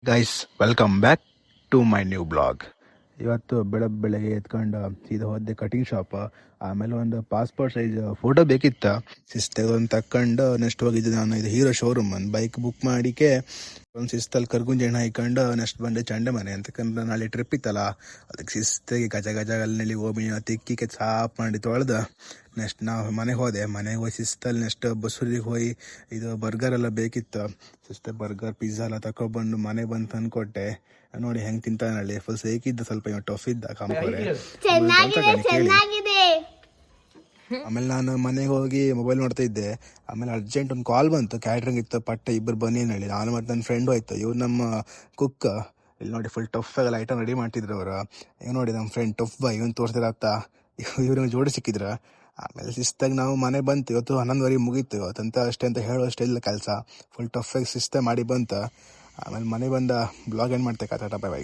Guys welcome back to my new blog. ಇವತ್ತು ಬೆಳಗ್ಗೆ ಎತ್ಕೊಂಡು ಸೀದಾ ಹೋದೆ ಕಟಿಂಗ್ ಶಾಪ್. ಆಮೇಲೆ ಒಂದು ಪಾಸ್ಪೋರ್ಟ್ ಸೈಜ್ ಫೋಟೋ ಬೇಕಿತ್ತು. ಶಿಸ್ತಾಗ ಒಂದು ತಕ್ಕೊಂಡು ನೆಕ್ಸ್ಟ್ ಹೋಗಿದ್ದೆ ನಾನು ಇದು ಹೀರೋ ಶೋರೂಮ್ ಒಂದು ಬೈಕ್ ಬುಕ್ ಮಾಡಿಕೆ ಒಂದು ಶಿಸ್ತಲ್ಲಿ ಕರ್ಗುಂಜೆಣ್ಣೆ ಹಾಕೊಂಡು ನೆಕ್ಸ್ಟ್ ಬಂದೆ ಚಂಡೆ ಮನೆ ಅಂತಕಂದ್ರೆ ನಾಳೆ ಟ್ರಿಪ್ ಇತ್ತಲ್ಲ, ಅದಕ್ಕೆ ಶಿಸ್ತಾಗಿ ಗಜ ಗಜ ಅಲ್ಲಿ ಹೋಗಿ ತಿಕ್ಕಿಗೆ ಸಾಪ್ ಮಾಡಿ ತೊಳೆದು ನೆಕ್ಸ್ಟ್ ನಾವು ಮನೆಗೆ ಹೋಗಿ ಶಿಸ್ತಲ್ಲಿ ನೆಕ್ಸ್ಟ್ ಬಸೂರಿಗೆ ಹೋಗಿ ಇದು ಬರ್ಗರ್ ಎಲ್ಲ ಬೇಕಿತ್ತು. ಶಿಸ್ತ ಬರ್ಗರ್ ಪಿಜ್ಜಾ ಎಲ್ಲ ತಗೊಬಂದು ಮನೆಗೆ ಬಂದು ತಂದ್ಕೊಟ್ಟೆ. ನೋಡಿ ಹೆಂಗ್ ತಿಂತಾನಲ್ಲಿ ಫುಲ್ ಸೇಕಿದ್ದ, ಸ್ವಲ್ಪ ಇವ ಟಫ್ ಇದ್ದ ಕಾಮಕೋರೆ. ಆಮೇಲೆ ನಾನು ಮನೆಗೆ ಹೋಗಿ ಮೊಬೈಲ್ ನೋಡ್ತಾ ಇದ್ದೆ. ಆಮೇಲೆ ಅರ್ಜೆಂಟ್ ಒಂದು ಕಾಲ್ ಬಂತು, ಕ್ಯಾಟ್ರಿಂಗ್ ಇತ್ತು, ಪಟ್ಟೆ ಇಬ್ಬರು ಬನ್ನಿ ಹೇಳಿ. ನಾನು ಮತ್ತು ನನ್ನ ಫ್ರೆಂಡು ಆಯ್ತು. ಇವ್ರು ನಮ್ಮ ಕುಕ್. ಇಲ್ಲಿ ನೋಡಿ ಫುಲ್ ಟಫ್ ಆಗಲ್ಲ ಐಟಮ್ ರೆಡಿ ಮಾಡ್ತಿದ್ರು ಅವರು. ಈಗ ನೋಡಿ ನಮ್ಮ ಫ್ರೆಂಡ್ ಟಫ್ ಬಾಯ್ ಇವನು ತೋರಿಸಿರತ್ತ ಇವ್ರಿಗೆ ಜೋಡಿ ಸಿಕ್ಕಿದ್ರ. ಆಮೇಲೆ ಶಿಸ್ತಾಗಿ ನಾವು ಮನೆ ಬಂತು. ಇವತ್ತು 11:30 ಮುಗೀತು. ಇವತ್ತಂತ ಅಷ್ಟೇ ಅಂತ ಹೇಳೋಷ್ಟೇ ಇಲ್ಲ ಕೆಲಸ. ಫುಲ್ ಟಫಾಗಿ ಶಿಸ್ತೆ ಮಾಡಿ ಬಂತು. ಆಮೇಲೆ ಮನೆ ಬಂದ ಬ್ಲಾಗ್ ಏನು ಮಾಡ್ತೆ ಟಾಟಾ ಬೈ ಬೈ.